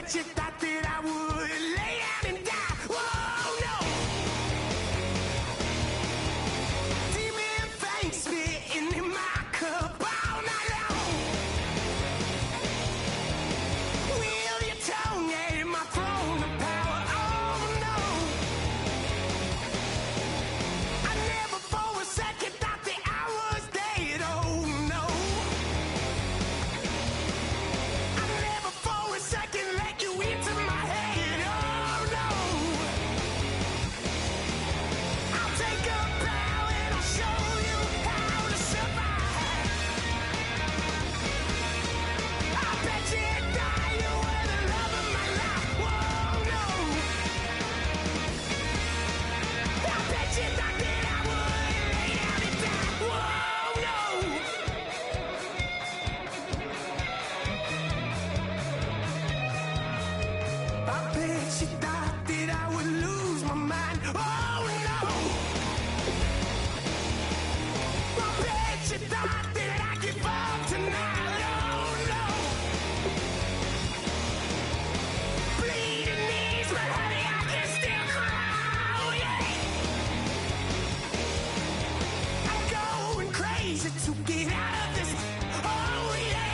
bet you thought that I would lay down and die. Whoa, no. Demon fangs spitting in my cup all night long. Wheel your tongue at my throne of power. Oh no. I never for a second thought that I was dead. Oh no. I never for a second let you into my head. Oh no. I'll take a bow and I'll show you how to survive. I bet you die, you were the love of my life. Whoa, no. I bet you thought that I would lay down and die. Whoa, no. I bet you thought that I would lose my mind. Oh no. I bet you thought that I'd give up tonight. Oh no. Bleeding knees, but honey, I can still cry. Oh yeah. I'm going crazy to get out of this. Oh yeah.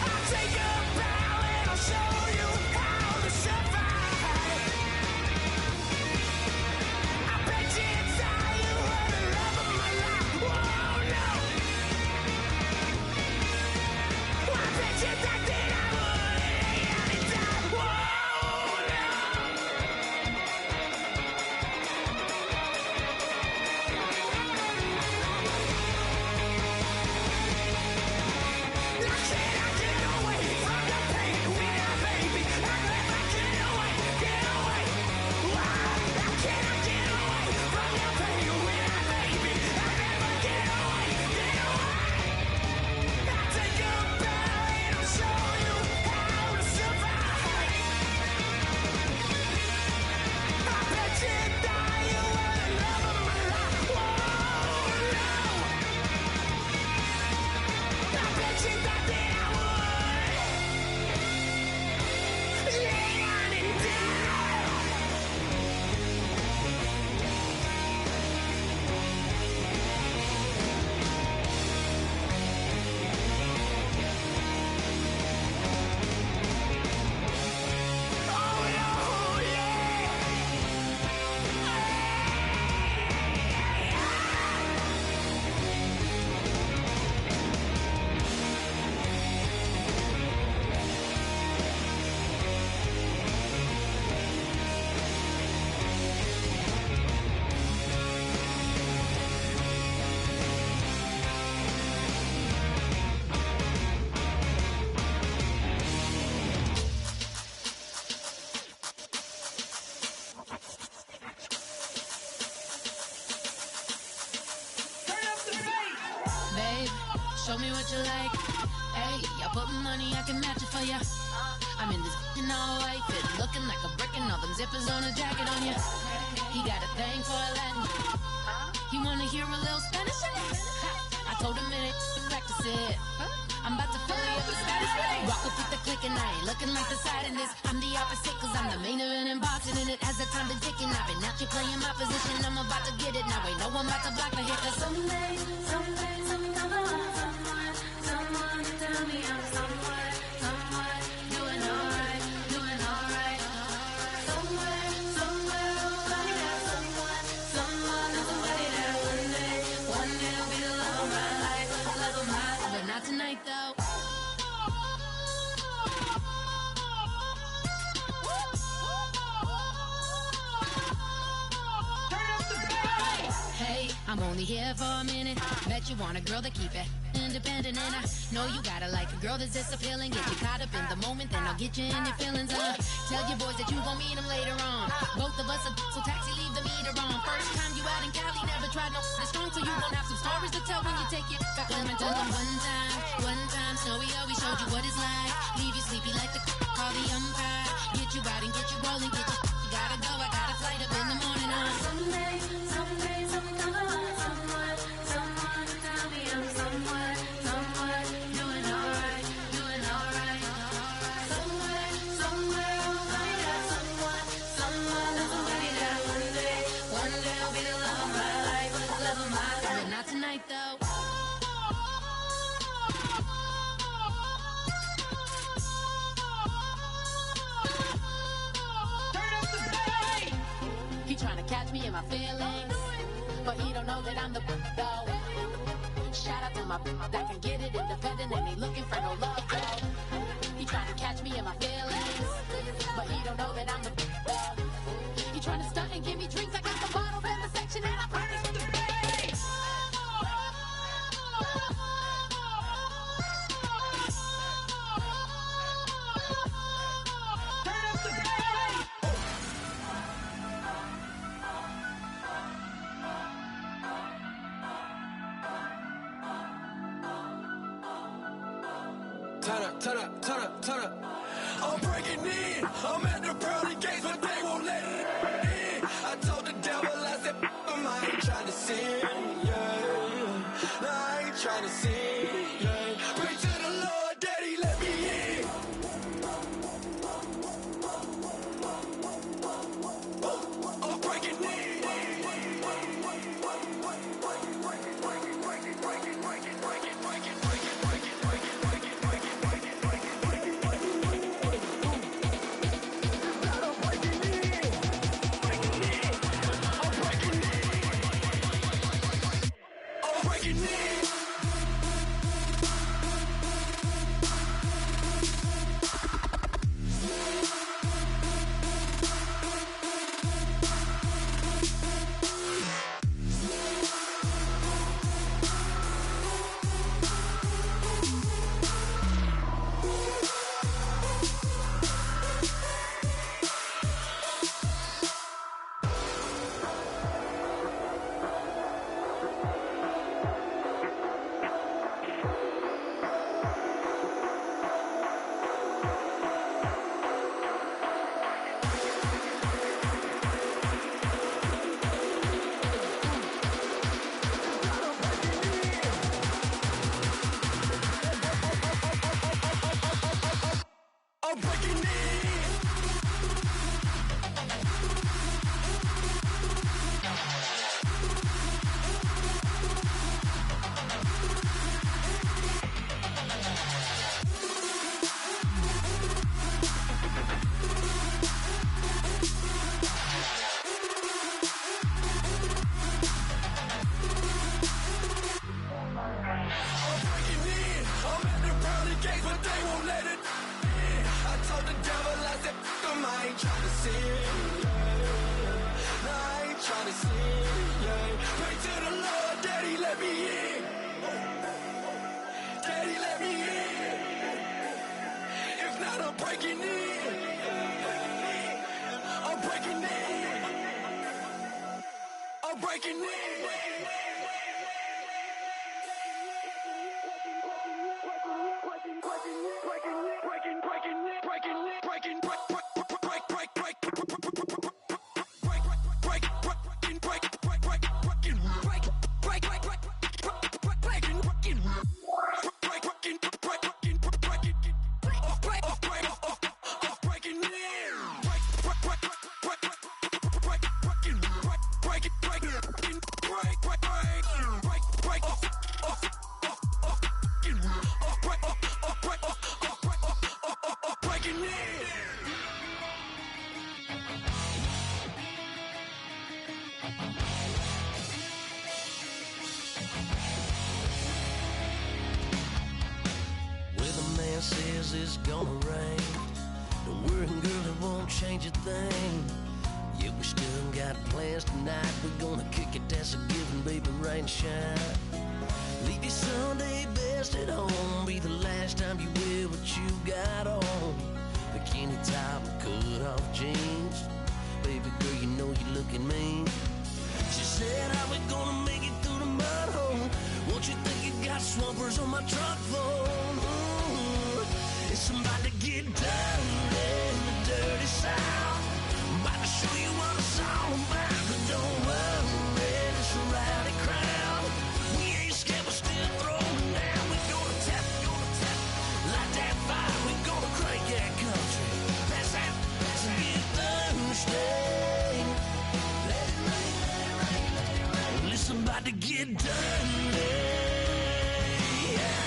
I'll take a bow and I'll show you how to survive. I bet you die, you were the love of my life. Whoa, no. I bet you thought that I would lay down and die. Whoa, no. Now can I get away from the pain when I baby? I never get away, get away. Why? Now can I get away from the pain when I baby? I never get away, get away. I'll take a bow and I'll show you how to survive. I bet you die, you were the love of my life. Whoa, no. I bet you thought that I would lay down and die. Oh no, yeah. Babe, show me what you like. Hey, I put money, I can match it for ya. I'm in this in all white fit, looking like a brick and all them zippers on a jacket on ya. He got a thing for a Latin. He wanna hear a little Spanish? I told him it ain't to practice it. I'm about to fill you up with status. Rock up with the click and I ain't looking like the side in this. I'm the opposite cause I'm the main event in boxing and it has the time been ticking. I've been out here playing my position, I'm about to get it. Now ain't no one about to block the hit. Cause someday, someone to tell me I'm someone doing alright, doing alright. Somewhere, I'll find out someone, somebody that one day will be the love of my life, love of my life. But not tonight though. Hey, I'm only here for a minute. Bet you want a girl to keep it independent, and I know you gotta like a girl that's this appealing. Get you caught up in the moment, then I'll get you in your feelings. Tell your boys that you gon' meet them later on. Both of us are so taxi, leave the meter on. First time you out in Cali, never tried no this strong, so you gon' have some stories to tell when you take it back home and tell them one time, Snowy always showed you what it's like. Leave you sleepy like the call the umpire. Get you out and get you rolling, get you gotta go. I got a flight up in the morning on someday, someone come along, someone tell me I'm someone doing alright, doing alright. catch me in my feelings, but he don't know that I'm the though. Shout out to my that can get it independent and ain't looking for no love though. He trying to catch me in my feelings, but he don't know that I'm the though. He trying to stunt and give me drinks. I got the bottles in the section and I promise to the bass. Turn up the bass. Turn up, turn up, turn up, turn up. I'm breaking in. I'm at the pearly gates, but they won't let it in. I told the devil, I said, I ain't trying to sin, yeah. No, I ain't trying to sin, yeah. Pray to the Lord, Daddy, let me in. I'm breaking in. Says it's gonna rain. Don't worry, girl, it won't change a thing. Yeah, we still got plans tonight. We're gonna kick it, that's a given, baby, rain, shine. Leave your Sunday best at home. Be the last time you wear what you got on. Bikini top and cut off jeans. Baby girl, you know you looking mean. She said, how we gonna make it through the mud hole? Won't you think you got swampers on my truck floor? It's about to get down in the dirty south. I'm about to show you what it's all about. But don't worry, it's a rowdy crowd. We ain't scared, we're still throwing down. We gonna tap, light that fire. We gonna crank that country. Pass that, get thirsty. Let it rain, let it rain, let it rain. Well, it's about to get dirty. Yeah.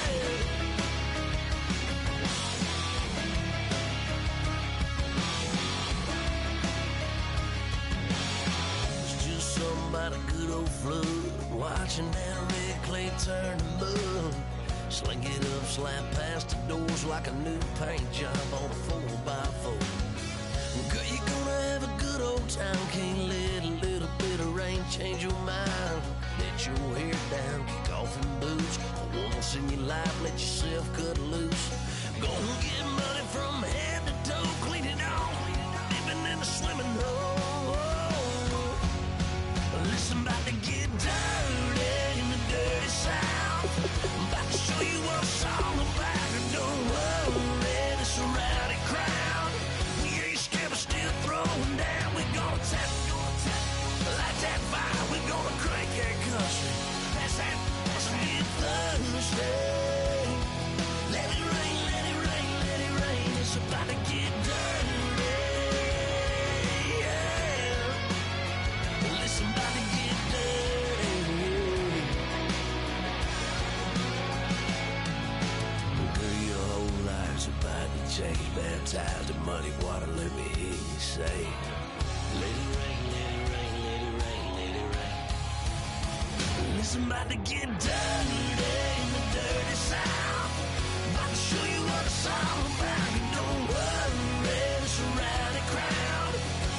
zero flood, watching that red clay turn to mud. Sling it up, slap past the doors like a new paint job on a 4x4. Girl, you're gonna have a good old time. Can't let a little bit of rain change your mind. Let your hair down, kick off in boots. Once in your life, let yourself cut loose. Gonna get money from head to toe, clean it off, living in a swimming hole. Listen, about to get dirty in the dirty South. I'm about to show you what it's all about. And don't worry, this rowdy crowd. We ain't scared, but still throwing down. We're gonna tap, light that fire. We're gonna crank that country. That's that, let's get Thursday. Let it rain, let it rain, let it rain. It's about to get dirty. Yeah. Listen, about to get dirty. Girl, your whole life's about to change. Baptized in muddy water, let me hear you say, let it rain, let it rain, let it rain, let it rain. Listen, about to get dirty in the dirty South. About to show you what it's all about. And don't worry, it's a rowdy crowd.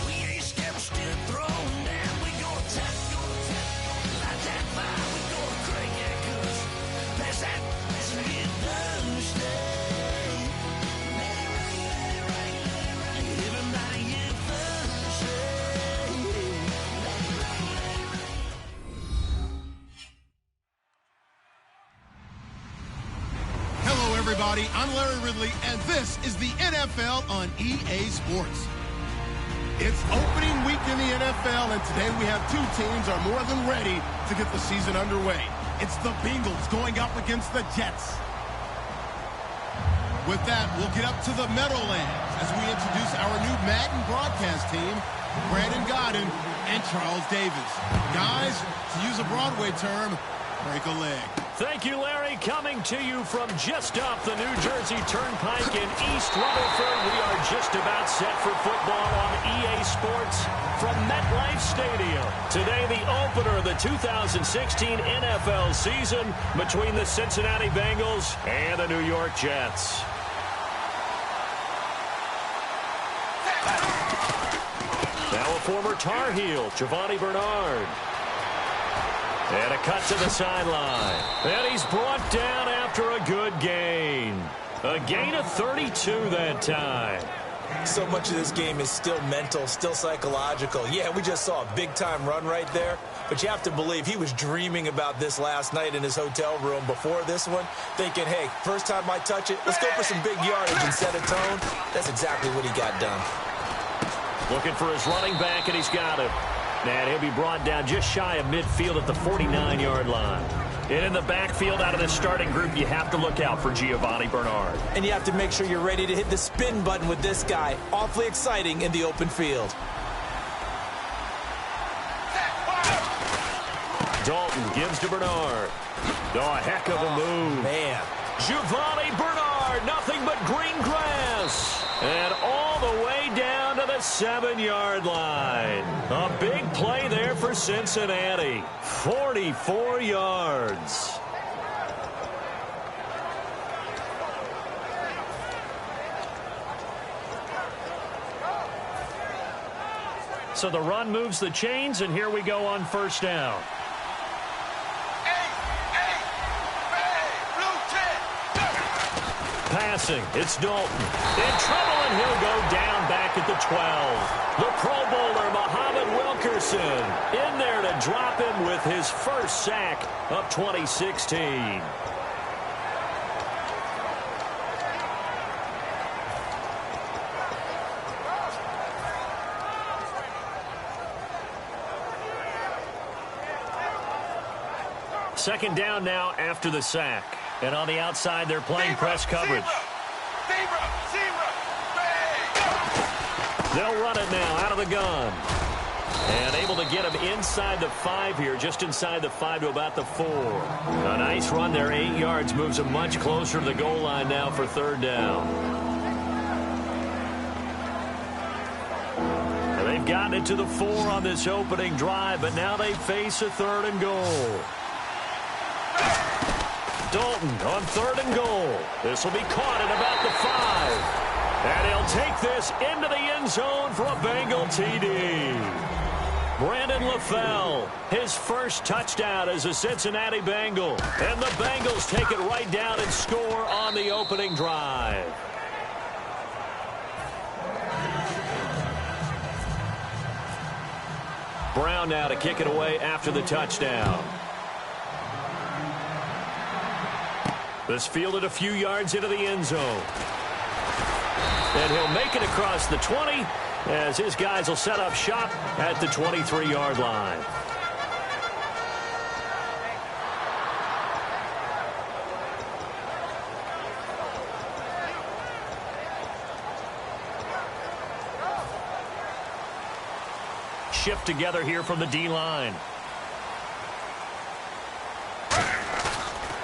We ain't scared, we're still throwing down. We gonna tap, light that fire. We gonna crank that cuss. Pass that, let's get Thursday. Let it rain, let it rain, let it rain. Everybody get Thursday. Let it rain, let it rain. Hello, everybody. I'm Larry Ridley, and this is the NFL on EA Sports. It's opening week in the NFL, and today we have two teams are more than ready to get the season underway. It's the Bengals going up against the Jets. With that, we'll get up to the Meadowlands as we introduce our new Madden broadcast team, Brandon Godden and Charles Davis. Guys, to use a Broadway term, break a leg. Thank you, Larry. Coming to you from just off the New Jersey Turnpike in East Rutherford. We are just about set for football on EA Sports from MetLife Stadium. Today, the opener of the 2016 NFL season between the Cincinnati Bengals and the New York Jets. Now a former Tar Heel, Giovanni Bernard. And a cut to the sideline. And he's brought down after a good gain. A gain of 32 that time. So much of this game is still mental, still psychological. Yeah, we just saw a big-time run right there. But you have to believe he was dreaming about this last night in his hotel room before this one, thinking, hey, first time I touch it, let's go for some big yardage and set a tone. That's exactly what he got done. Looking for his running back, and he's got him. And he'll be brought down just shy of midfield at the 49-yard line. And in the backfield out of the starting group, you have to look out for Giovanni Bernard. And you have to make sure you're ready to hit the spin button with this guy. Awfully exciting in the open field. Dalton gives to Bernard. Oh, a heck of a move. Man. Giovanni Bernard, nothing but green grass. And all the way down to the 7-yard line. A big play there for Cincinnati. 44 yards. So the run moves the chains, and here we go on first down. Passing, it's Dalton. In trouble, and he'll go down back at the 12. The Pro Bowler, Muhammad Wilkerson, in there to drop him with his first sack of 2016. Second down now after the sack. And on the outside, they're playing press coverage. They'll run it now out of the gun. And able to get him inside the 5 here, just inside the 5 to about the 4. A nice run there, 8 yards, moves him much closer to the goal line now for third down. And they've They've gotten it to the 4 on this opening drive, but now they face a 3rd and goal. Dalton on 3rd and goal. This will be caught at about the 5. And he'll take this into the end zone for a Bengal TD. Brandon LaFell, his first touchdown as a Cincinnati Bengal. And the Bengals take it right down and score on the opening drive. Brown now to kick it away after the touchdown. This fielded a few yards into the end zone. And he'll make it across the 20 as his guys will set up shop at the 23-yard line. Shift together here from the D-line.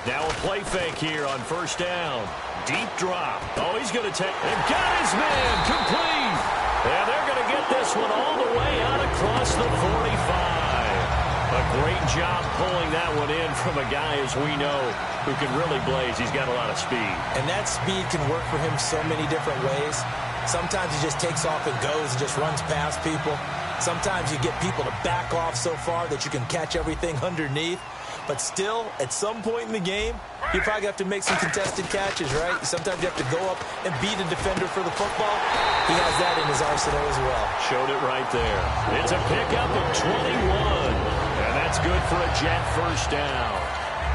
Now a play fake here on 1st down. Deep drop. Oh, he's going to take and got his man complete. And they're going to get this one all the way out across the 45. A great job pulling that one in from a guy, as we know, who can really blaze. He's got a lot of speed. And that speed can work for him so many different ways. Sometimes he just takes off and goes and just runs past people. Sometimes you get people to back off so far that you can catch everything underneath. But still, at some point in the game, you probably have to make some contested catches, right? Sometimes you have to go up and beat a defender for the football. He has that in his arsenal as well. Showed it right there. It's a pickup of 21. And that's good for a Jet 1st down.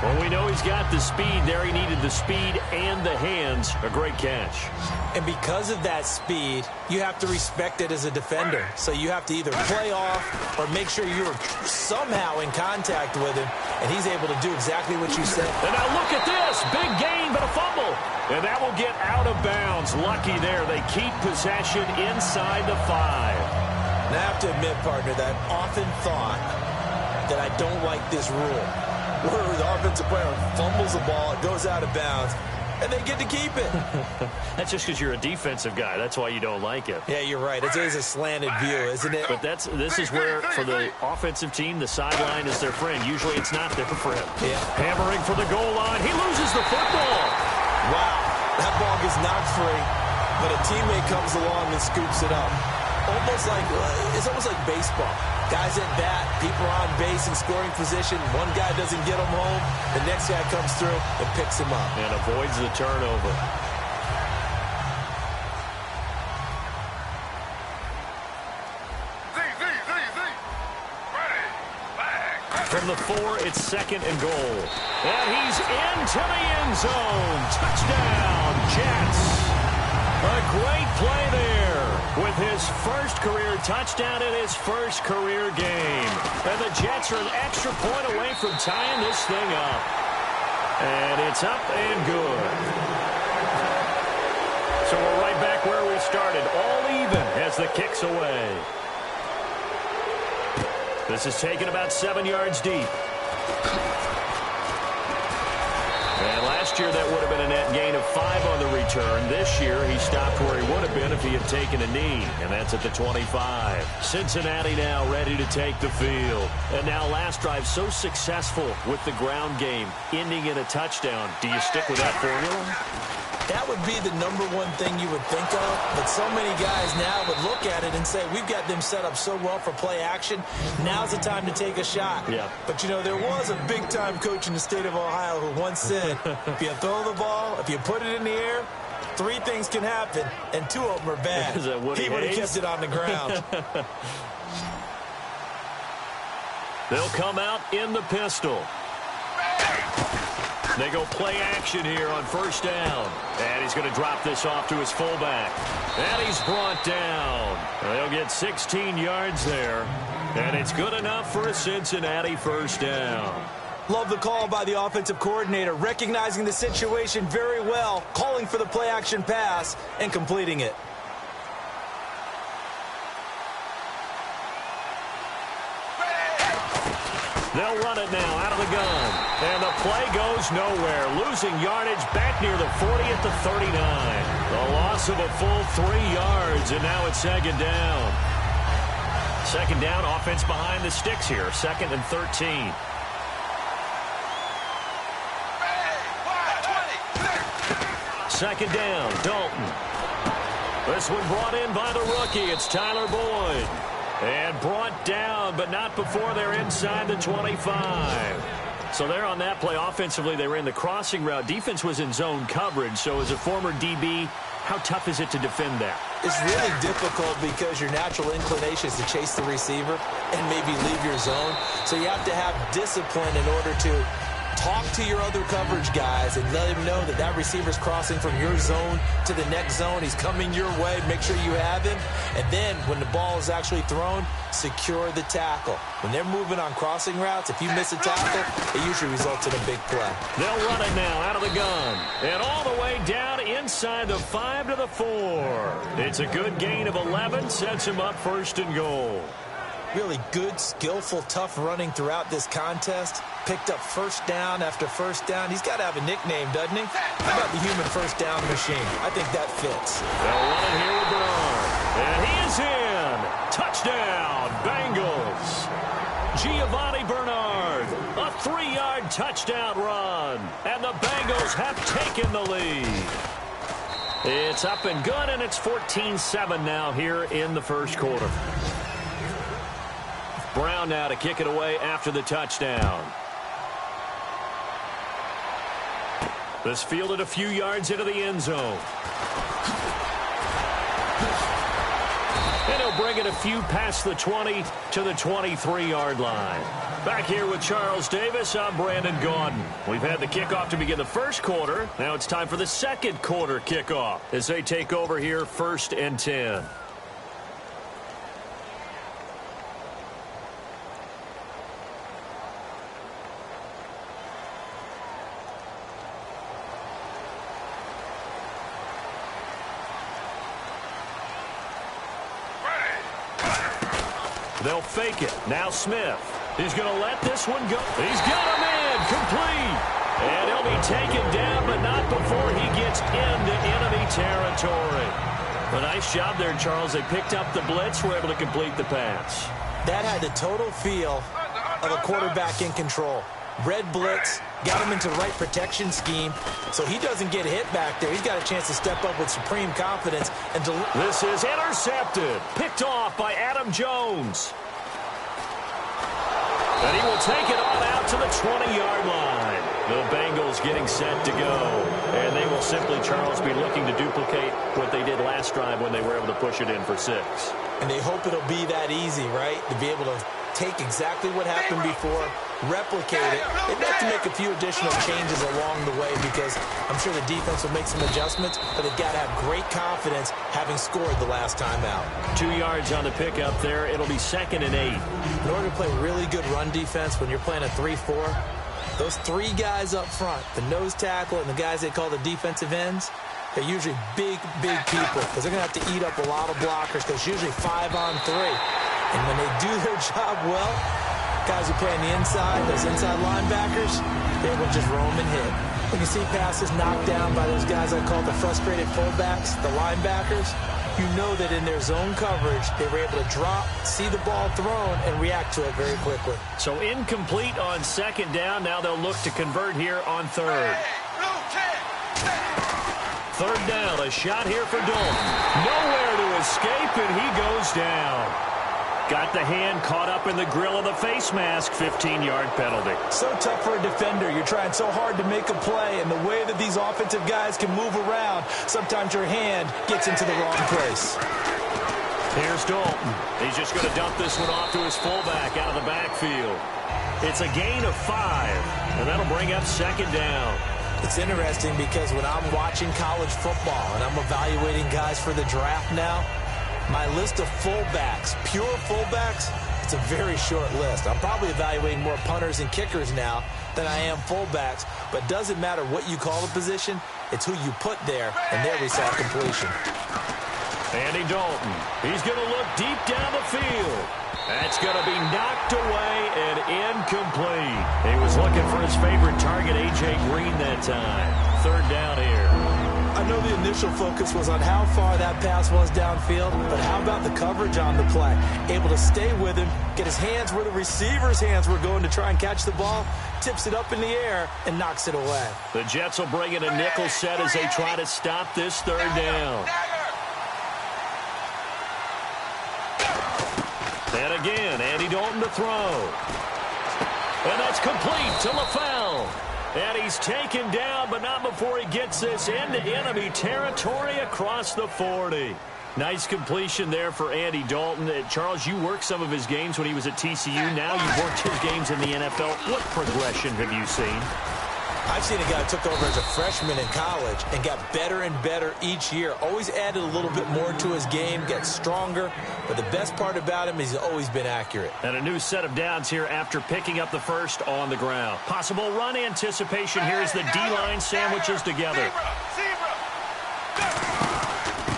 Well, we know he's got the speed there. He needed the speed and the hands. A great catch. And because of that speed, you have to respect it as a defender. So you have to either play off or make sure you're somehow in contact with him, and he's able to do exactly what you said. And now look at this. Big gain, but a fumble. And that will get out of bounds. Lucky there. They keep possession inside the 5. And I have to admit, partner, that I've often thought that I don't like this rule, where the offensive player fumbles the ball, it goes out of bounds, and they get to keep it. That's just because you're a defensive guy. That's why you don't like it. Yeah, you're right. It is a slanted view, isn't it? But this is where, for the offensive team, the sideline is their friend. Usually it's not their friend. Yeah. Hammering for the goal line. He loses the football. Wow. That ball gets knocked free, but a teammate comes along and scoops it up. It's almost like baseball. Guys at bat, people are on base in scoring position. One guy doesn't get him home. The next guy comes through and picks him up. And avoids the turnover. From the 4, it's 2nd and goal. And he's into the end zone. Touchdown, Jets. A great play there with his first career touchdown in his first career game. And the Jets are an extra point away from tying this thing up. And it's up and good. So we're right back where we started, all even as the kick's away. This is taken about 7 yards deep. And last year, that would have been a net gain of 5 on the return. This year, he stopped where he would have been if he had taken a knee, and that's at the 25. Cincinnati now ready to take the field. And now last drive so successful with the ground game, ending in a touchdown. Do you stick with that formula? That would be the #1 thing you would think of, but so many guys now would look at it and say, we've got them set up so well for play action, now's the time to take a shot. Yeah. But, you know, there was a big-time coach in the state of Ohio who once said, if you throw the ball, if you put it in the air, 3 things can happen, and 2 of them are bad. Is that Woody he would have Hayes? kept it on the ground. They'll come out in the pistol. They go play action here on 1st down. And he's going to drop this off to his fullback. And he's brought down. They'll get 16 yards there. And it's good enough for a Cincinnati 1st down. Love the call by the offensive coordinator, recognizing the situation very well, calling for the play action pass, and completing it. They'll run it now out of the gun. And the play goes nowhere. Losing yardage back near the 40 at the 39. The loss of a full 3 yards, and now it's 2nd down. Second down, offense behind the sticks here. 2nd and 13. Second down, Dalton. This one brought in by the rookie. It's Tyler Boyd. And brought down, but not before they're inside the 25. So they're on that play. Offensively, they ran the crossing route. Defense was in zone coverage. So as a former DB, how tough is it to defend that? It's really difficult because your natural inclination is to chase the receiver and maybe leave your zone. So you have to have discipline in order to talk to your other coverage guys and let him know that that receiver's crossing from your zone to the next zone. He's coming your way. Make sure you have him. And then when the ball is actually thrown, secure the tackle. When they're moving on crossing routes, if you miss a tackle, it usually results in a big play. They'll run it now out of the gun. And all the way down inside the 5 to the 4. It's a good gain of 11. Sets him up 1st and goal. Really good, skillful, tough running throughout this contest. Picked up first down after first down. He's got to have a nickname, doesn't he? How about the human first down machine? I think that fits. They'll run it here with Bernard. And he is in. Touchdown, Bengals. Giovanni Bernard. A 3-yard touchdown run. And the Bengals have taken the lead. It's up and good, and it's 14-7 now here in the first quarter. Brown now to kick it away after the touchdown. This fielded a few yards into the end zone. And he'll bring it a few past the 20 to the 23-yard line. Back here with Charles Davis, I'm Brandon Gaudin. We've had the kickoff to begin the first quarter. Now it's time for the second quarter kickoff as they take over here 1st and 10. They'll fake it. Now Smith. He's going to let this one go. He's got him in. Complete. And he'll be taken down, but not before he gets into enemy territory. A nice job there, Charles. They picked up the blitz, were able to complete the pass. That had the total feel of a quarterback in control. Red blitz, got him into the right protection scheme, so he doesn't get hit back there. He's got a chance to step up with supreme confidence. And this is intercepted. Picked off by Adam Jones. And he will take it on out to the 20-yard line. The Bengals getting set to go. And they will simply, Charles, be looking to duplicate what they did last drive when they were able to push it in for 6. And they hope it'll be that easy, right? To be able to take exactly what happened before, replicate it. They'd have to make a few additional changes along the way because I'm sure the defense will make some adjustments, but they've got to have great confidence having scored the last time out. 2 yards on the pickup there. It'll be 2nd and 8. In order to play really good run defense when you're playing a 3-4, those 3 guys up front, the nose tackle and the guys they call the defensive ends, they're usually big people because they're going to have to eat up a lot of blockers because it's usually 5-on-3. And when they do their job well, guys who play on the inside, those inside linebackers, they will just roam and hit. When you see passes knocked down by those guys I call the frustrated fullbacks, the linebackers, you know that in their zone coverage, they were able to drop, see the ball thrown, and react to it very quickly. So incomplete on 2nd down. Now they'll look to convert here on 3rd. 3rd down, a shot here for Dalton. Nowhere to escape, and he goes down. Got the hand caught up in the grill of the face mask. 15-yard penalty. So tough for a defender. You're trying so hard to make a play, and the way that these offensive guys can move around, sometimes your hand gets into the wrong place. Here's Dalton. He's just going to dump this one off to his fullback out of the backfield. It's a gain of 5, and that'll bring up 2nd down. It's interesting because when I'm watching college football and I'm evaluating guys for the draft now, my list of fullbacks, pure fullbacks, it's a very short list. I'm probably evaluating more punters and kickers now than I am fullbacks, but doesn't matter what you call the position, it's who you put there, and there we saw completion. Andy Dalton, he's going to look deep down the field. That's going to be knocked away and incomplete. He was looking for his favorite target, A.J. Green, that time. 3rd down here. I know the initial focus was on how far that pass was downfield, but how about the coverage on the play? Able to stay with him, get his hands where the receiver's hands were going to try and catch the ball, tips it up in the air, and knocks it away. The Jets will bring in a nickel set as they try to stop this third down. And again, Andy Dalton to throw. And that's complete to LaFell. And he's taken down, but not before he gets this into enemy territory across the 40. Nice completion there for Andy Dalton. Charles, you worked some of his games when he was at TCU. Now you've worked his games in the NFL. What progression have you seen? I've seen a guy who took over as a freshman in college and got better and better each year. Always added a little bit more to his game, gets stronger. But the best part about him is he's always been accurate. And a new set of downs here after picking up the first on the ground. Possible run anticipation here as the D-line sandwiches together.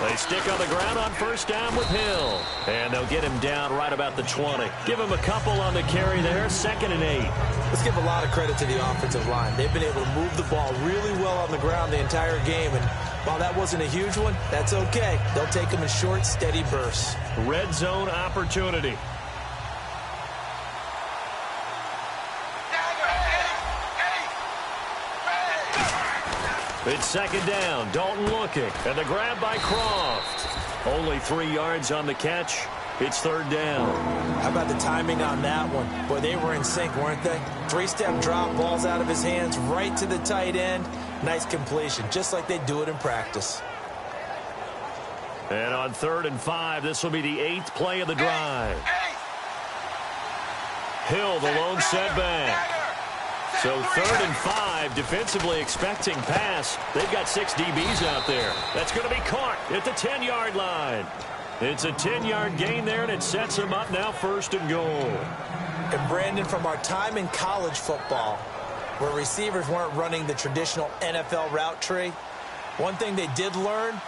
They stick on the ground on first down with Hill. And they'll get him down right about the 20. Give him a couple on the carry there, 2nd and 8. Let's give a lot of credit to the offensive line. They've been able to move the ball really well on the ground the entire game. And while that wasn't a huge one, that's okay. They'll take them in short, steady bursts. Red zone opportunity. It's 2nd down. Dalton looking. And the grab by Croft. Only 3 yards on the catch. It's 3rd down. How about the timing on that one? Boy, they were in sync, weren't they? 3-step drop, balls out of his hands, right to the tight end. Nice completion, just like they do it in practice. And on 3rd and 5, this will be the 8th play of the drive. Hill, the lone setback. So 3rd and 5, defensively expecting pass. They've got 6 DBs out there. That's going to be caught at the 10-yard line. It's a 10-yard gain there, and it sets them up now 1st and goal. And Brandon, from our time in college football, where receivers weren't running the traditional NFL route tree, one thing they did learn,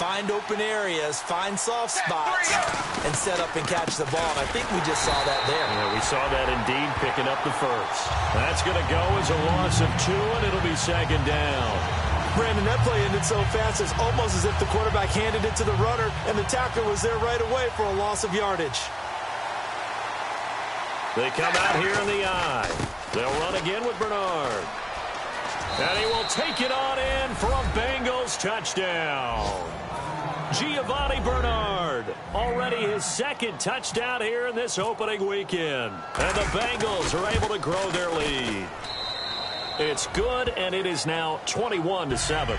find open areas, find soft spots, and set up and catch the ball. And I think we just saw that there. Yeah, we saw that indeed, picking up the first. That's going to go as a loss of 2, and it'll be 2nd down. Brandon, that play ended so fast, it's almost as if the quarterback handed it to the runner, and the tackler was there right away for a loss of yardage. They come out here in the eye. They'll run again with Bernard. And he will take it on in for a Bengals touchdown. Giovanni Bernard, already his 2nd touchdown here in this opening weekend. And the Bengals are able to grow their lead. It's good, and it is now 21-7.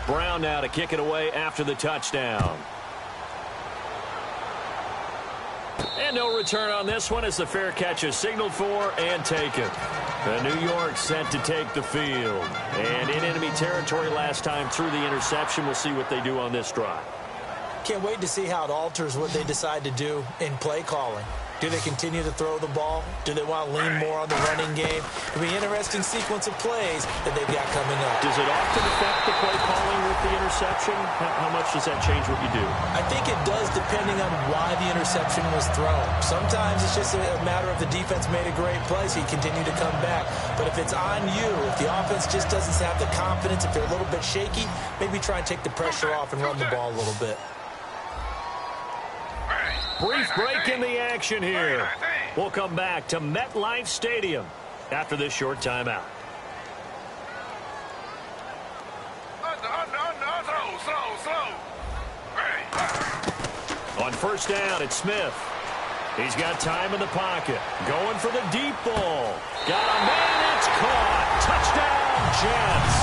Brown now to kick it away after the touchdown. And no return on this one as the fair catch is signaled for and taken. The New York set to take the field. And in enemy territory last time through the interception. We'll see what they do on this drive. Can't wait to see how it alters what they decide to do in play calling. Do they continue to throw the ball? Do they want to lean more on the running game? It'll be an interesting sequence of plays that they've got coming up. Does it often affect the play calling with the interception? How much does that change what you do? I think it does, depending on why the interception was thrown. Sometimes it's just a matter of the defense made a great play, so you continue to come back. But if it's on you, if the offense just doesn't have the confidence, if they're a little bit shaky, maybe try and take the pressure off and run the ball a little bit. Brief break in the action here. We'll come back to MetLife Stadium after this short timeout. On first down, it's Smith. He's got time in the pocket. Going for the deep ball. Got a man, it's caught. Touchdown, Jets.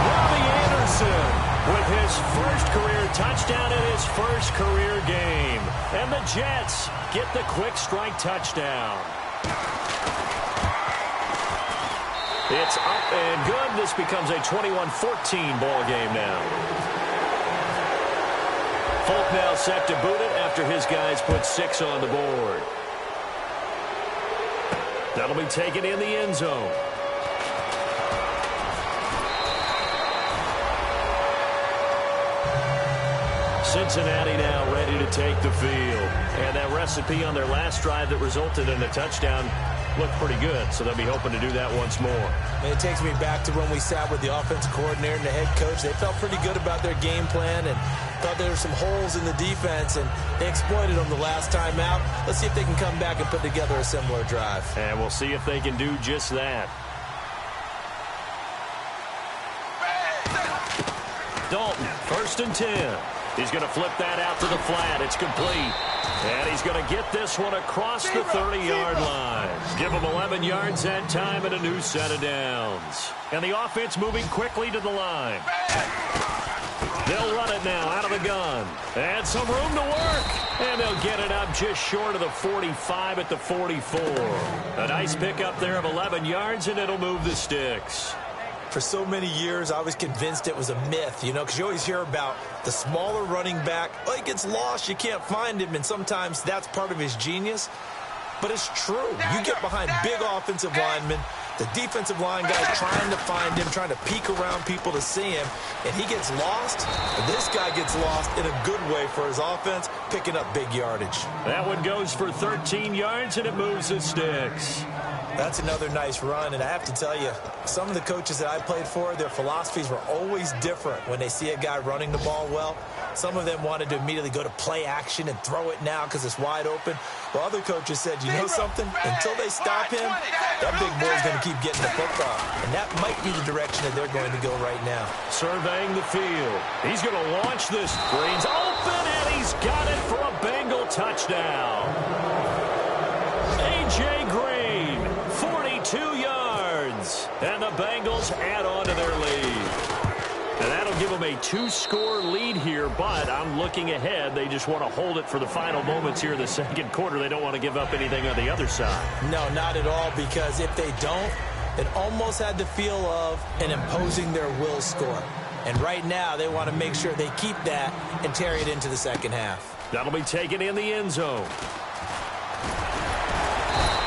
Robbie Anderson with his first career touchdown in his first career game. And the Jets get the quick strike touchdown. It's up and good. This becomes a 21-14 ball game now. Folk now set to boot it after his guys put 6 on the board. That'll be taken in the end zone. Cincinnati now ready to take the field. And that recipe on their last drive that resulted in a touchdown looked pretty good, so they'll be hoping to do that once more. And it takes me back to when we sat with the offensive coordinator and the head coach. They felt pretty good about their game plan and thought there were some holes in the defense, and they exploited them the last time out. Let's see if they can come back and put together a similar drive. And we'll see if they can do just that. Dalton, 1st and 10. He's going to flip that out to the flat. It's complete. And he's going to get this one across the 30-yard line. Give him 11 yards that time and a new set of downs. And the offense moving quickly to the line. They'll run it now out of the gun. And some room to work. And they'll get it up just short of the 45 at the 44. A nice pickup there of 11 yards, and it'll move the sticks. For so many years, I was convinced it was a myth, you know, because you always hear about the smaller running back. Oh, he gets lost, you can't find him, and sometimes that's part of his genius. But it's true. You get behind big offensive linemen, the defensive line guys trying to find him, trying to peek around people to see him, and he gets lost. And this guy gets lost in a good way for his offense, picking up big yardage. That one goes for 13 yards, and it moves the sticks. That's another nice run, and I have to tell you, some of the coaches that I played for, their philosophies were always different when they see a guy running the ball well. Some of them wanted to immediately go to play action and throw it now because it's wide open. While other coaches said, you know something? Until they stop him, that big boy's going to keep getting the football. And that might be the direction that they're going to go right now. Surveying the field. He's going to launch this. Green's open, and he's got it for a Bengal touchdown. A.J. Green, 42 yards. And the Bengals add on to their lead. And that'll give them a 2-score lead here, but I'm looking ahead. They just want to hold it for the final moments here in the second quarter. They don't want to give up anything on the other side. No, not at all, because if they don't, it almost had the feel of an imposing their will score. And right now, they want to make sure they keep that and carry it into the second half. That'll be taken in the end zone.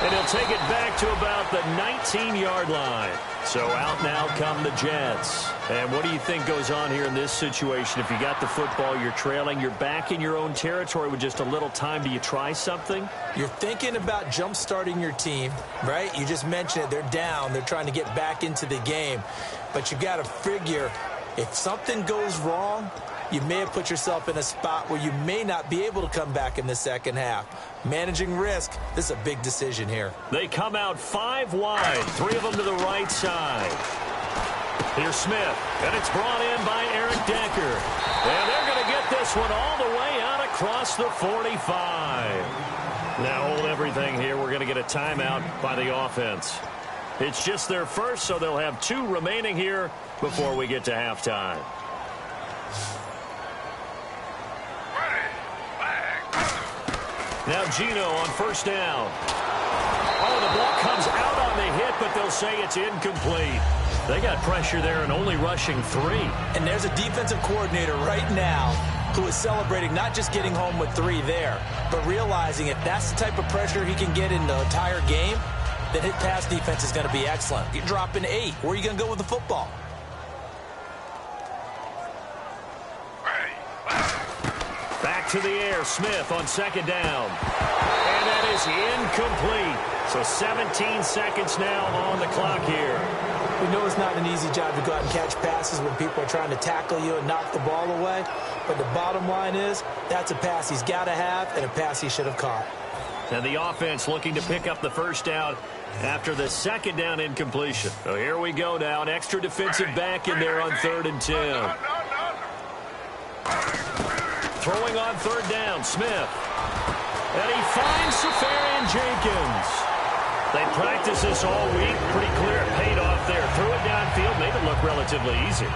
And he'll take it back to about the 19-yard line. So out now come the Jets. And what do you think goes on here in this situation? If you got the football, you're trailing, you're back in your own territory with just a little time. Do you try something? You're thinking about jump-starting your team, right? You just mentioned it. They're down. They're trying to get back into the game. But you got to figure, if something goes wrong, you may have put yourself in a spot where you may not be able to come back in the second half. Managing risk, this is a big decision here. They come out 5 wide, 3 of them to the right side. Here's Smith, and it's brought in by Eric Decker. And they're going to get this one all the way out across the 45. Now hold everything here. We're going to get a timeout by the offense. It's just their first, so they'll have 2 remaining here before we get to halftime. Now Gino on first down. Oh, the ball comes out on the hit, but they'll say it's incomplete. They got pressure there and only rushing 3. And there's a defensive coordinator right now who is celebrating not just getting home with 3 there, but realizing if that's the type of pressure he can get in the entire game, then his pass defense is going to be excellent. You're dropping 8. Where are you going to go with the football? Back to the air, Smith on second down. And that is incomplete. So 17 seconds now on the clock here. We know it's not an easy job to go out and catch passes when people are trying to tackle you and knock the ball away. But the bottom line is, that's a pass he's got to have and a pass he should have caught. And the offense looking to pick up the first down after the second down incompletion. So here we go now. An extra defensive back in there on 3rd and 10. Throwing on 3rd down, Smith. And he finds Safarian Jenkins. They practiced this all week. Pretty clear it paid off there. Threw it downfield, made it look relatively easy.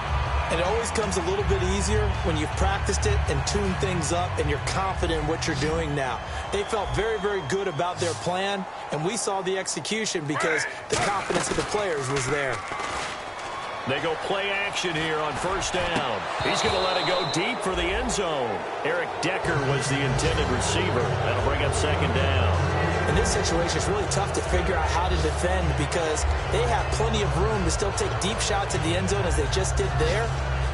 And it always comes a little bit easier when you've practiced it and tuned things up and you're confident in what you're doing now. They felt very, very good about their plan, and we saw the execution because the confidence of the players was there. They go play action here on first down. He's going to let it go deep for the end zone. Eric Decker was the intended receiver. That'll bring up second down. In this situation, it's really tough to figure out how to defend because they have plenty of room to still take deep shots at the end zone as they just did there.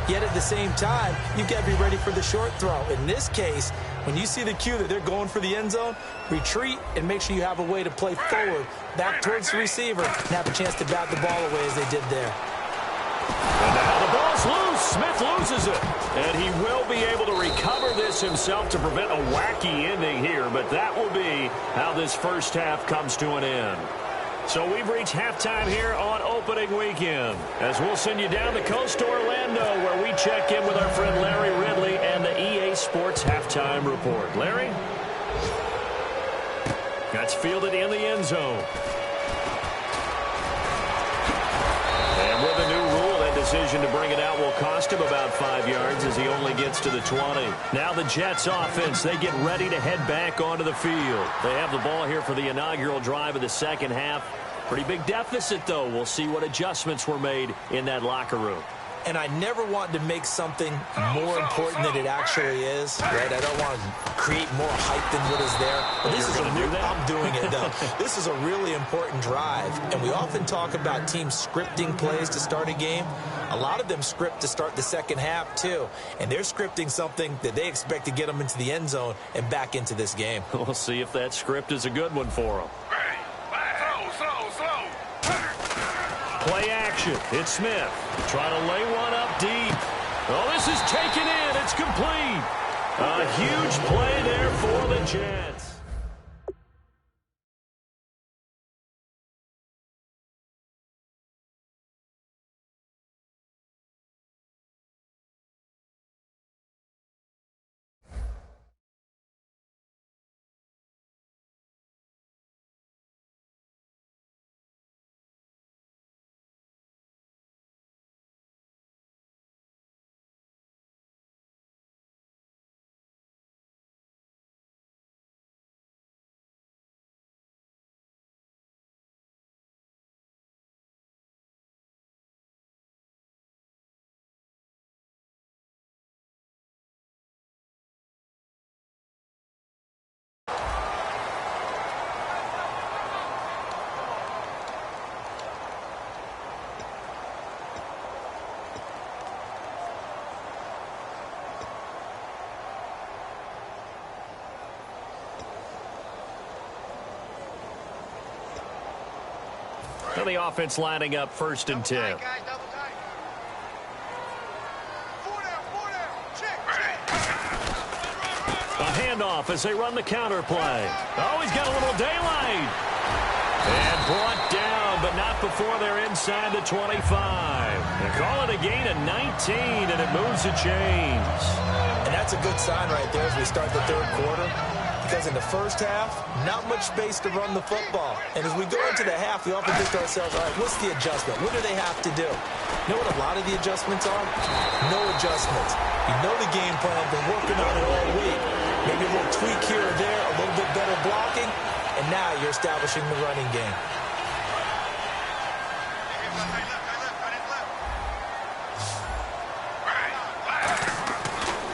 Yet at the same time, you've got to be ready for the short throw. In this case, when you see the cue that they're going for the end zone, retreat and make sure you have a way to play forward, back towards the receiver, and have a chance to bat the ball away as they did there. And now the ball's loose. Smith loses it. And he will be able to recover this himself to prevent a wacky ending here. But that will be how this first half comes to an end. So we've reached halftime here on opening weekend, as we'll send you down the coast to Orlando, where we check in with our friend Larry Ridley and the EA Sports Halftime Report. Larry? That's fielded in the end zone. And with a new rule, that decision to bring it out will cost him about 5 yards as he only gets to the 20. Now the Jets offense, they get ready to head back onto the field. They have the ball here for the inaugural drive of the second half. Pretty big deficit, though. We'll see what adjustments were made in that locker room. And I never want to make something more important than it actually is, right? I don't want to create more hype than what is there. But this is I'm doing it, though. This is a really important drive, and we often talk about teams scripting plays to start a game. A lot of them script to start the second half, too, and they're scripting something that they expect to get them into the end zone and back into this game. We'll see if that script is a good one for them. Play action. It's Smith. Trying to lay one up deep. Oh, this is taken in. It's complete. A huge play there for the Jets. And the offense lining up 1st and 10. A handoff as they run the counter play. Oh, he's got a little daylight. And brought down, but not before they're inside the 25. They call it a gain of 19, and it moves the chains. And that's a good sign right there as we start the third quarter. Because in the first half, not much space to run the football. And as we go into the half, we often think to ourselves, all right, what's the adjustment? What do they have to do? You know what a lot of the adjustments are? No adjustments. You know the game plan, been working on it all week. Maybe a little tweak here or there, a little bit better blocking, and now you're establishing the running game.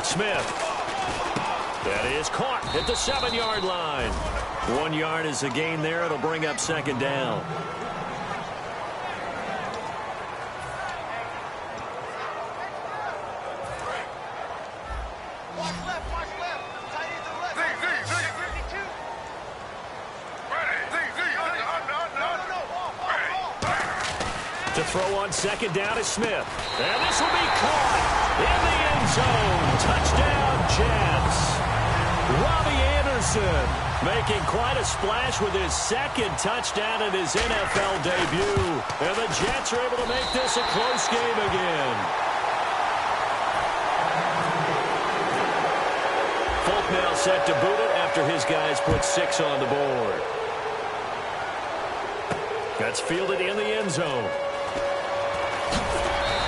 Smith. That is caught at the 7-yard line. 1 yard is a gain there. It'll bring up 2nd down. To throw on 2nd down is Smith. And this will be caught in the end zone. Touchdown, Jets. Robbie Anderson making quite a splash with his 2nd touchdown in his NFL debut. And the Jets are able to make this a close game again. Folk now set to boot it after his guys put 6 on the board. That's fielded in the end zone.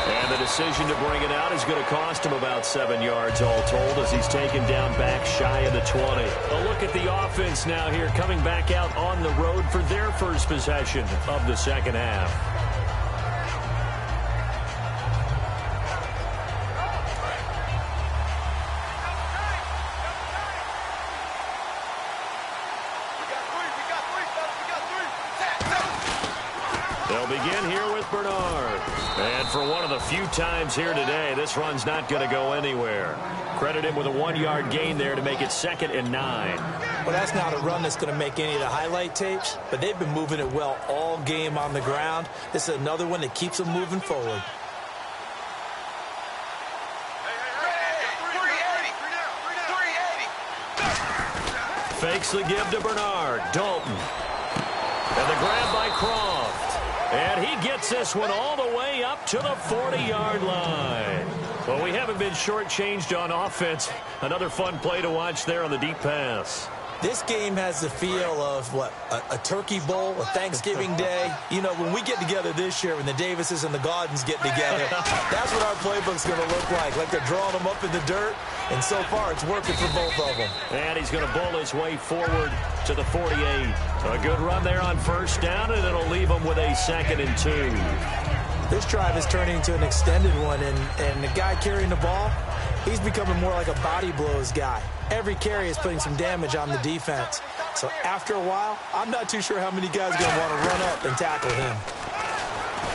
And the decision to bring it out is going to cost him about 7 yards all told as he's taken down back shy of the 20. A look at the offense now here coming back out on the road for their first possession of the second half. They'll They'll begin here with Bernard. And for one of the few times here today, this run's not going to go anywhere. Credit him with a 1-yard gain there to make it 2nd and 9. Well, that's not a run that's going to make any of the highlight tapes, but they've been moving it well all game on the ground. This is another one that keeps them moving forward. Fakes the give to Bernard. Dalton. And the grab by Croft. And he gets this one all the way up to the 40-yard line. Well, we haven't been shortchanged on offense. Another fun play to watch there on the deep pass. This game has the feel of, what, a turkey bowl, a Thanksgiving day. You know, when we get together this year, when the Davises and the Gaudens get together, that's what our playbook's going to look like they're drawing them up in the dirt. And so far, it's working for both of them. And he's going to bowl his way forward to the 48. A good run there on 1st down, and it'll leave him with a 2nd and 2. This drive is turning into an extended one, and the guy carrying the ball, he's becoming more like a body blows guy. Every carry is putting some damage on the defense. So after a while, I'm not too sure how many guys are going to want to run up and tackle him.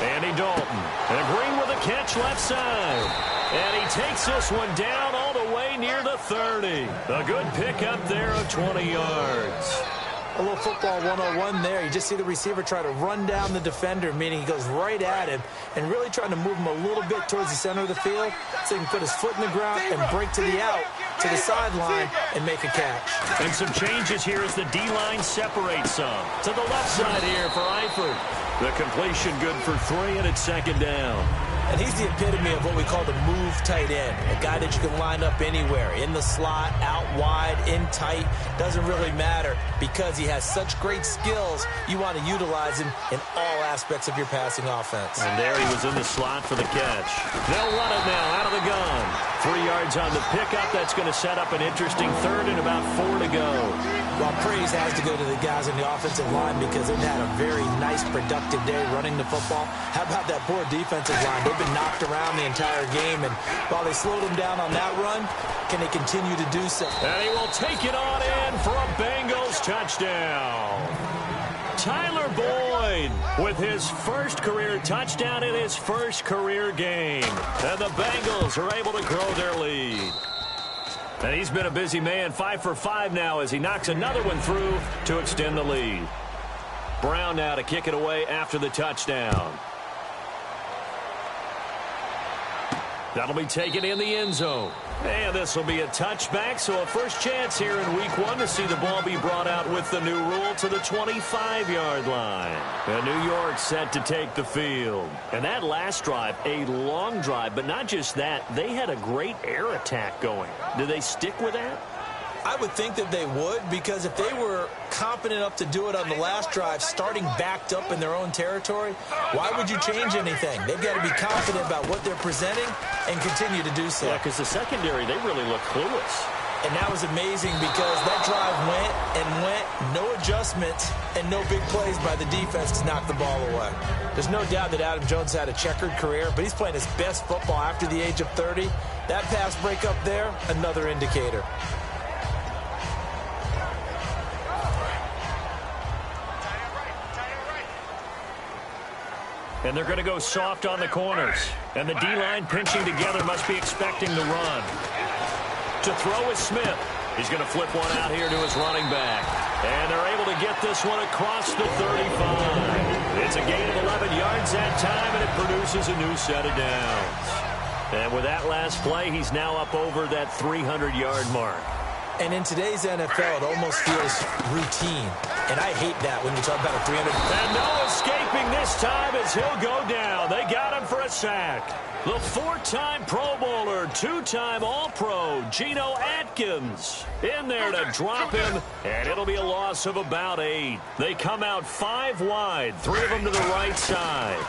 Andy Dalton. And Green with a catch left side. And he takes this one down all the way near the 30. A good pickup there of 20 yards. A little football 101 there. You just see the receiver try to run down the defender, meaning he goes right at him and really trying to move him a little bit towards the center of the field so he can put his foot in the ground and break to the out, to the sideline, and make a catch. And some changes here as the D-line separates some. To the left side here for Eifert. The completion good for 3, and it's 2nd down. And he's the epitome of what we call the move tight end, a guy that you can line up anywhere, in the slot, out wide, in tight, doesn't really matter because he has such great skills. You want to utilize him in all aspects of your passing offense. And there he was in the slot for the catch. They'll run it now out of the gun. 3 yards on the pickup. That's going to set up an interesting 3rd and about 4 to go. Well, praise has to go to the guys in the offensive line because they've had a very nice, productive day running the football. How about that poor defensive line? They've been knocked around the entire game, and while they slowed them down on that run, can they continue to do so? And he will take it on in for a Bengals touchdown. Tyler Boyd with his first career touchdown in his first career game. And the Bengals are able to grow their lead. And he's been a busy man, 5 for 5 now as he knocks another one through to extend the lead. Brown now to kick it away after the touchdown. That'll be taken in the end zone. And this will be a touchback, so a first chance here in week 1 to see the ball be brought out with the new rule to the 25-yard line. And New York set to take the field. And that last drive, a long drive, but not just that, they had a great air attack going. Do they stick with that? I would think that they would, because if they were confident enough to do it on the last drive, starting backed up in their own territory, why would you change anything? They've got to be confident about what they're presenting and continue to do so. Yeah, because the secondary, they really look clueless. And that was amazing because that drive went and went, no adjustments, and no big plays by the defense to knock the ball away. There's no doubt that Adam Jones had a checkered career, but he's playing his best football after the age of 30. That pass break up there, another indicator. And they're going to go soft on the corners. And the D-line pinching together must be expecting the run. To throw is Smith. He's going to flip one out here to his running back. And they're able to get this one across the 35. It's a gain of 11 yards that time, and it produces a new set of downs. And with that last play, he's now up over that 300-yard mark. And in today's NFL, it almost feels routine. And I hate that when you talk about a 300. And no escaping this time as he'll go down. They got him for a sack. The 4-time Pro Bowler, 2-time All-Pro, Geno Atkins, in there to drop him, and it'll be a loss of about 8. They come out 5 wide, 3 of them to the right side.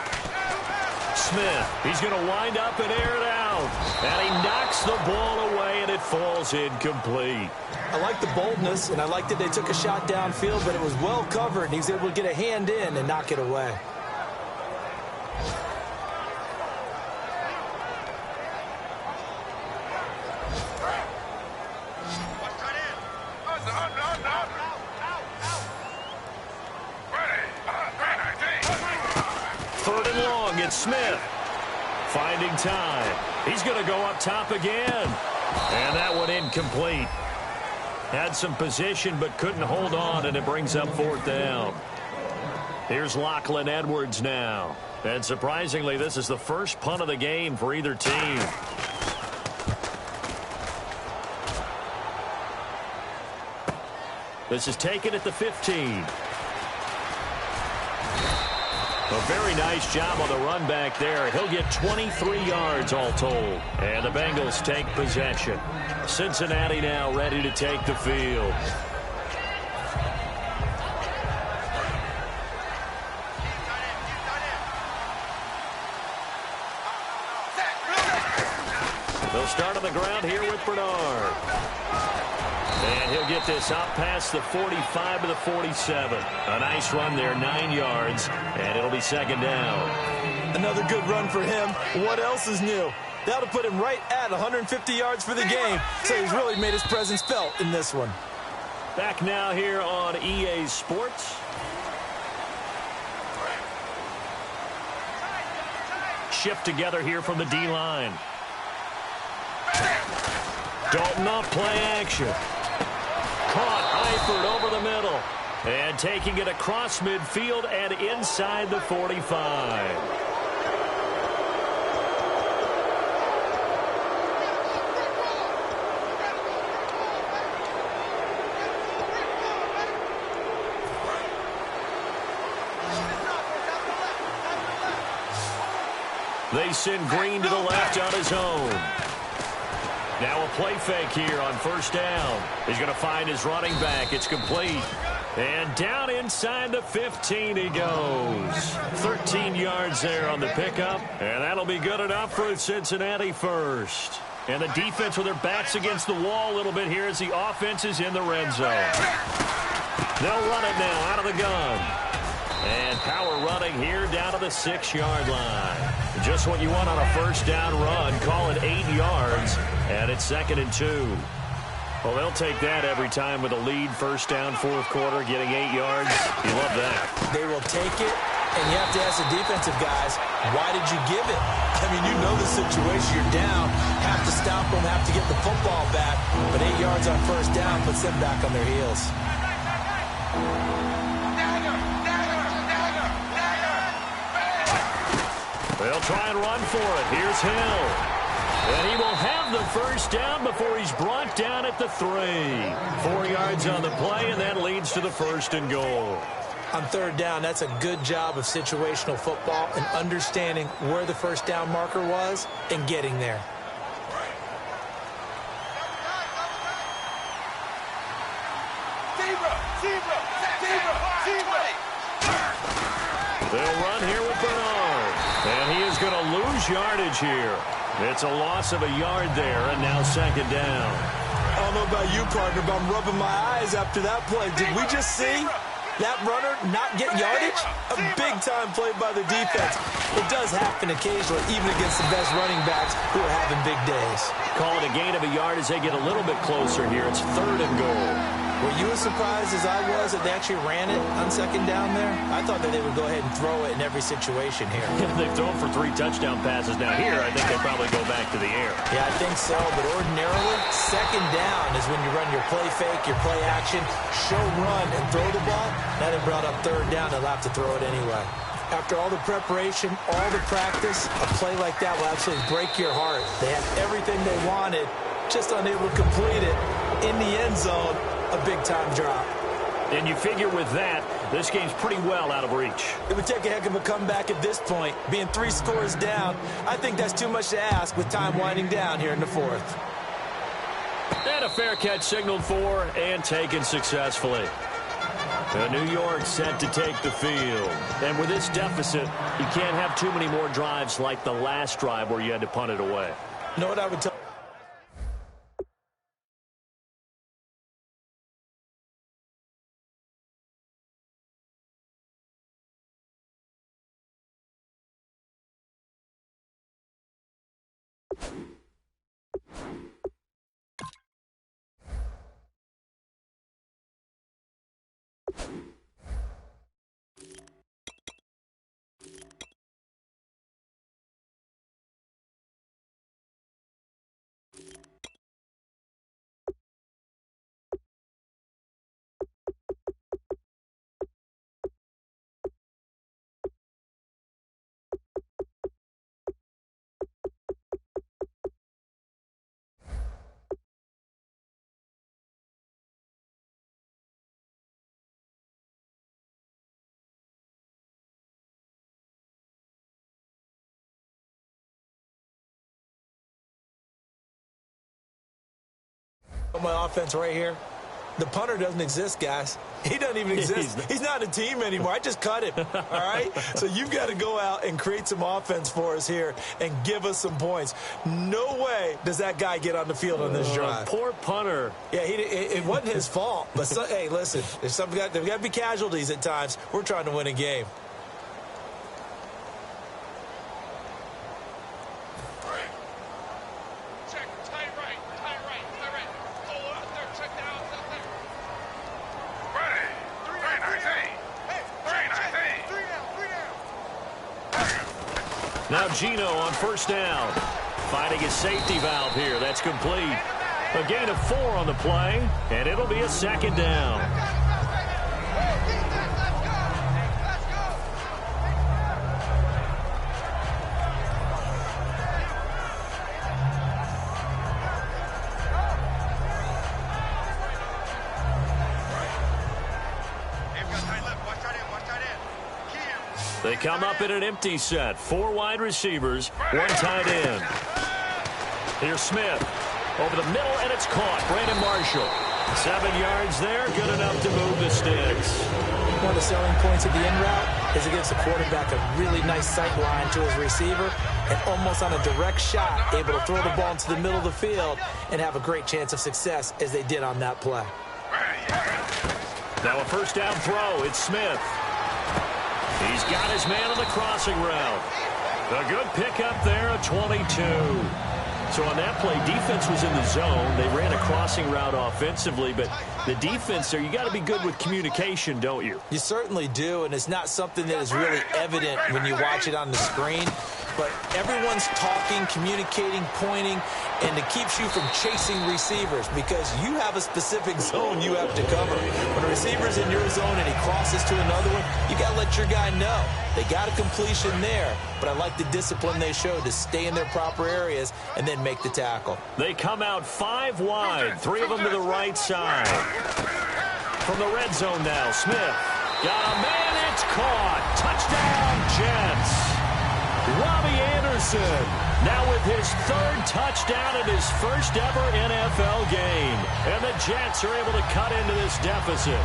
Smith, he's going to wind up and air it out, and he knocks the ball away, and it falls incomplete. I like the boldness, and I like that they took a shot downfield, but it was well covered, and he was able to get a hand in and knock it away. It's Smith finding time. He's going to go up top again. And that one incomplete. Had some position but couldn't hold on, and it brings up fourth down. Here's Lachlan Edwards now. And surprisingly, this is the first punt of the game for either team. This is taken at the 15. A very nice job on the run back there. He'll get 23 yards all told. And the Bengals take possession. Cincinnati now ready to take the field. They'll start on the ground here with Bernard. And he'll get this out past the 45 to the 47. A nice run there, 9 yards, and it'll be second down. Another good run for him. What else is new? That'll put him right at 150 yards for the game, so he's really made his presence felt in this one. Back now here on EA Sports. Shift together here from the D-line. Dalton off play action. Caught Eifert over the middle. And taking it across midfield and inside the 45. They send Green to the left on his own. Now a play fake here on first down. He's going to find his running back. It's complete. And down inside the 15 he goes. 13 yards there on the pickup. And that'll be good enough for Cincinnati first. And the defense with their backs against the wall a little bit here as the offense is in the red zone. They'll run it now out of the gun. And power running here down to the 6-yard line. Just what you want on a first down run. Call it 8 yards. And it's 2nd and 2. Well, they'll take that every time with a lead. First down, fourth quarter, getting 8 yards. You love that. They will take it, and you have to ask the defensive guys, why did you give it? I mean, you know the situation. You're down. Have to stop them, have to get the football back. But 8 yards on first down puts them back on their heels. They'll try and run for it. Here's Hill. And he will have the first down before he's brought down at the 3. 4 yards on the play, and that leads to the 1st and goal. On third down, that's a good job of situational football and understanding where the first down marker was and getting there. They'll run here with Bernard. And he is going to lose yardage here. It's a loss of a yard there, and now 2nd down. I don't know about you, partner, but I'm rubbing my eyes after that play. Did we just see that runner not get yardage? A big-time play by the defense. It does happen occasionally, even against the best running backs who are having big days. Call it a gain of a yard as they get a little bit closer here. It's 3rd and goal. Were you as surprised as I was that they actually ran it on 2nd down there? I thought that they would go ahead and throw it in every situation here. They've thrown for 3 touchdown passes. Now here, I think they'll probably go back to the air. Yeah, I think so. But ordinarily, 2nd down is when you run your play fake, your play action, show run, and throw the ball. Now they brought up 3rd down. They'll have to throw it anyway. After all the preparation, all the practice, a play like that will absolutely break your heart. They had everything they wanted, just unable to complete it in the end zone. A big-time drop. And you figure with that, this game's pretty well out of reach. It would take a heck of a comeback at this point. Being 3 scores down, I think that's too much to ask with time winding down here in the 4th. And a fair catch signaled for and taken successfully. New York set to take the field. And with this deficit, you can't have too many more drives like the last drive where you had to punt it away. You know what I would tell My offense right here. The punter doesn't exist, guys. He doesn't even exist. He's not a team anymore. I just cut him, all right? So you've got to go out and create some offense for us here and give us some points. No way does that guy get on the field on this drive. Poor punter. Yeah, it wasn't his fault. But, hey, listen, there's got to be casualties at times. We're trying to win a game. Now Gino on first down. Finding his safety valve here. That's complete. A gain of 4 on the play, and it'll be a second down. They come up in an empty set. 4 wide receivers, 1 tight end. Here's Smith. Over the middle, and it's caught. Brandon Marshall. 7 yards there, good enough to move the sticks. One of the selling points of the in route is it gives the quarterback a really nice sight line to his receiver and almost on a direct shot, able to throw the ball into the middle of the field and have a great chance of success as they did on that play. Now a first down throw. It's Smith. He's got his man on the crossing route. A good pickup there, a 22. So on that play, defense was in the zone. They ran a crossing route offensively, but the defense there, you got to be good with communication, don't you? You certainly do, and it's not something that is really evident when you watch it on the screen. But everyone's talking, communicating, pointing, and it keeps you from chasing receivers because you have a specific zone you have to cover. When a receiver's in your zone and he crosses to another one, you got to let your guy know. They got a completion there, but I like the discipline they showed to stay in their proper areas and then make the tackle. They come out 5 wide, 3 of them to the right side. From the red zone now, Smith got a man, it's caught. Touchdown, Jets. Robbie Anderson now with his 3rd touchdown in his first ever NFL game. And the Jets are able to cut into this deficit.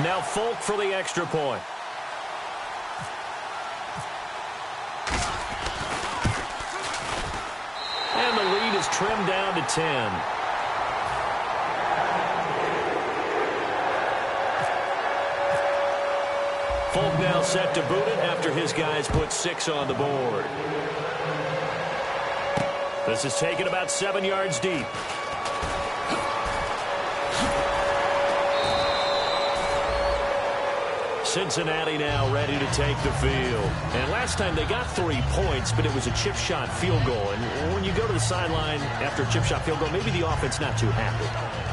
Now Folk for the extra point. And the lead is trimmed down to 10. Folk now set to boot it after his guys put 6 on the board. This is taken about 7 yards deep. Cincinnati now ready to take the field. And last time they got 3 points, but it was a chip shot field goal. And when you go to the sideline after a chip shot field goal, maybe the offense not too happy.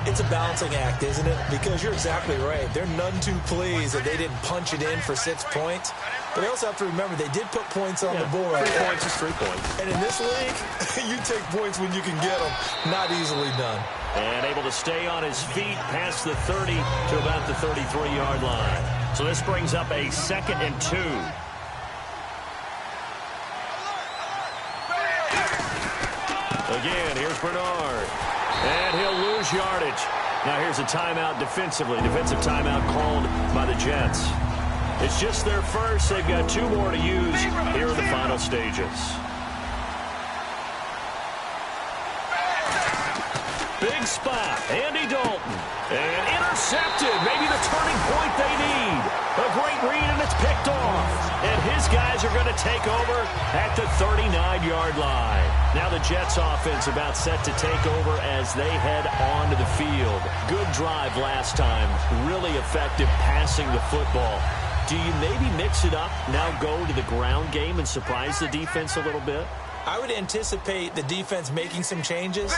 It's a balancing act, isn't it? Because you're exactly right. They're none too pleased that they didn't punch it in for 6 points. But they also have to remember they did put points on the board. 3 points is 3 points. And in this league, you take points when you can get them. Not easily done. And able to stay on his feet past the 30 to about the 33-yard line. So this brings up a 2nd and 2. Again, here's Bernard. And he'll lose yardage. Now here's a timeout defensively. Defensive timeout called by the Jets. It's just their first. They've got 2 more to use here in the final stages. Big spot. Andy Dalton. And intercepted. Maybe the turning point they need. A great read, and it's picked off. And his guys are going to take over at the 39-yard line. Now the Jets offense about set to take over as they head onto the field. Good drive last time. Really effective passing the football. Do you maybe mix it up, now go to the ground game and surprise the defense a little bit? I would anticipate the defense making some changes.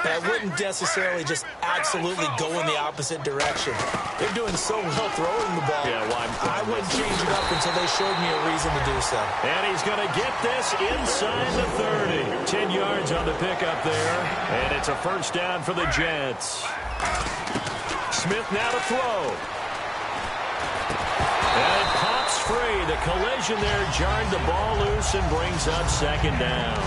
but I wouldn't necessarily just absolutely go in the opposite direction. They're doing so well throwing the ball. Yeah, well, I wouldn't change it up until they showed me a reason to do so. And he's going to get this inside the 30. 10 yards on the pickup there, and it's a first down for the Jets. Smith now to throw. And it pops free. The collision there jarred the ball loose and brings up second down.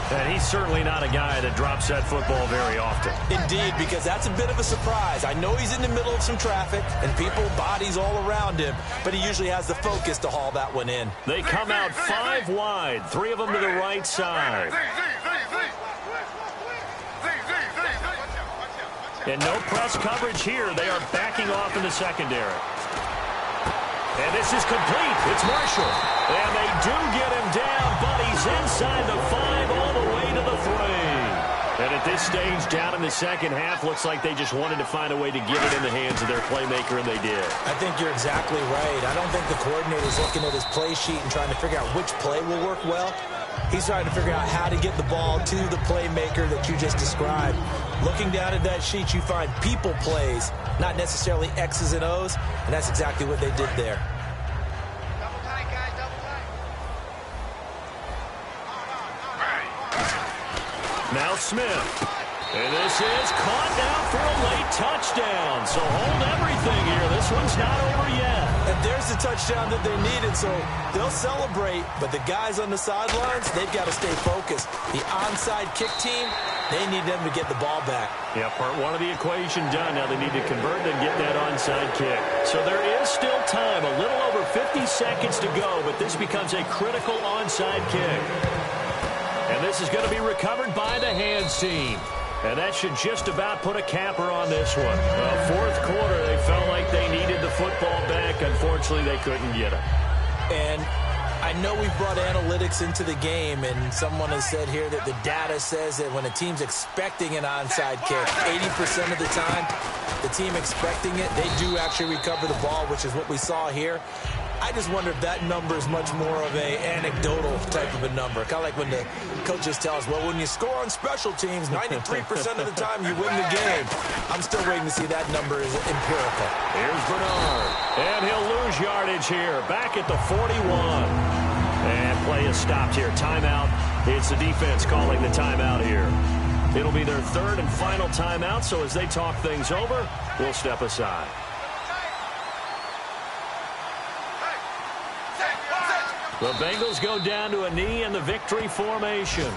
And he's certainly not a guy that drops that football very often. Indeed, because that's a bit of a surprise. I know he's in the middle of some traffic and people, bodies all around him, but he usually has the focus to haul that one in. They come out 5 wide, 3 of them to the right side. And no press coverage here. They are backing off in the secondary. And this is complete. It's Marshall. And they do get him down, but he's inside the 5 all the way to the 3. And at this stage, down in the second half, looks like they just wanted to find a way to get it in the hands of their playmaker, and they did. I think you're exactly right. I don't think the coordinator's looking at his play sheet and trying to figure out which play will work well. He's trying to figure out how to get the ball to the playmaker that you just described. Looking down at that sheet, you find people plays, not necessarily X's and O's, and that's exactly what they did there. Double tight, guys, double tight. Now Smith. And this is caught now for a late touchdown. So hold everything here. This one's not over yet. And there's the touchdown that they needed, so they'll celebrate. But the guys on the sidelines, they've got to stay focused. The onside kick team, they need them to get the ball back. Yeah, part one of the equation done. Now they need to convert and get that onside kick. So there is still time, a little over 50 seconds to go, but this becomes a critical onside kick. And this is going to be recovered by the hands team. And that should just about put a capper on this one. Fourth quarter, they felt like they needed the football back. Unfortunately, they couldn't get it. And I know we've brought analytics into the game, and someone has said here that the data says that when a team's expecting an onside kick, 80% of the time, the team expecting it, they do actually recover the ball, which is what we saw here. I just wonder if that number is much more of a anecdotal type of a number. Kind of like when the coaches tell us, well, when you score on special teams, 93% of the time you win the game. I'm still waiting to see that number is empirical. Here's Bernard. And he'll lose yardage here. Back at the 41. And play is stopped here. Timeout. It's the defense calling the timeout here. It'll be their third and final timeout, so as they talk things over, we'll step aside. The Bengals go down to a knee in the victory formation.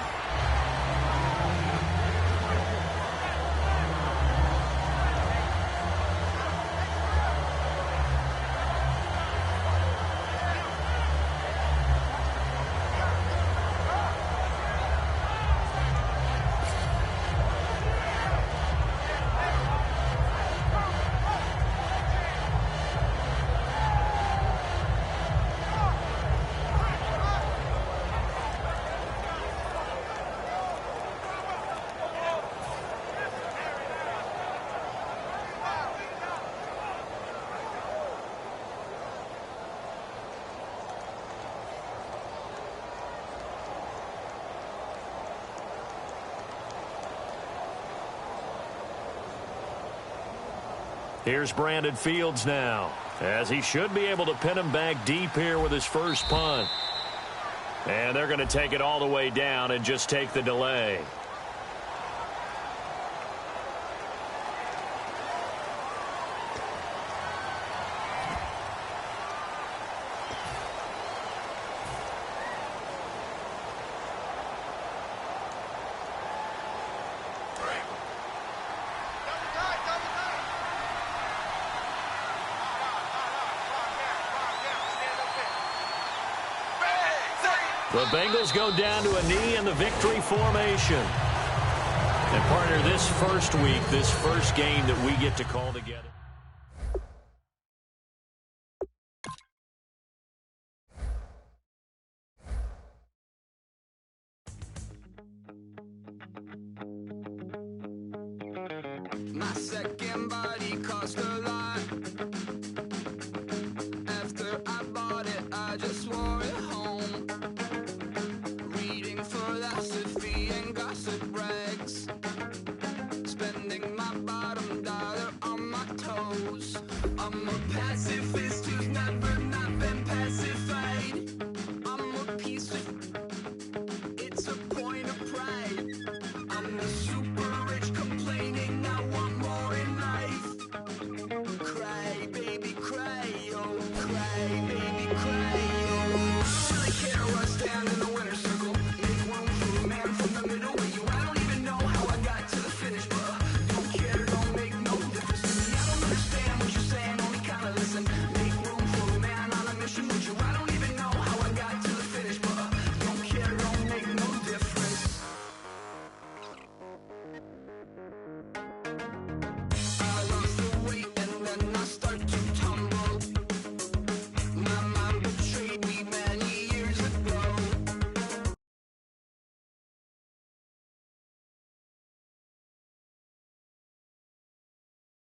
Here's Brandon Fields now, as he should be able to pin him back deep here with his first punt. And they're going to take it all the way down and just take the delay. The Bengals go down to a knee in the victory formation. And partner, this first week, this first game that we get to call together. My second body cost a lot.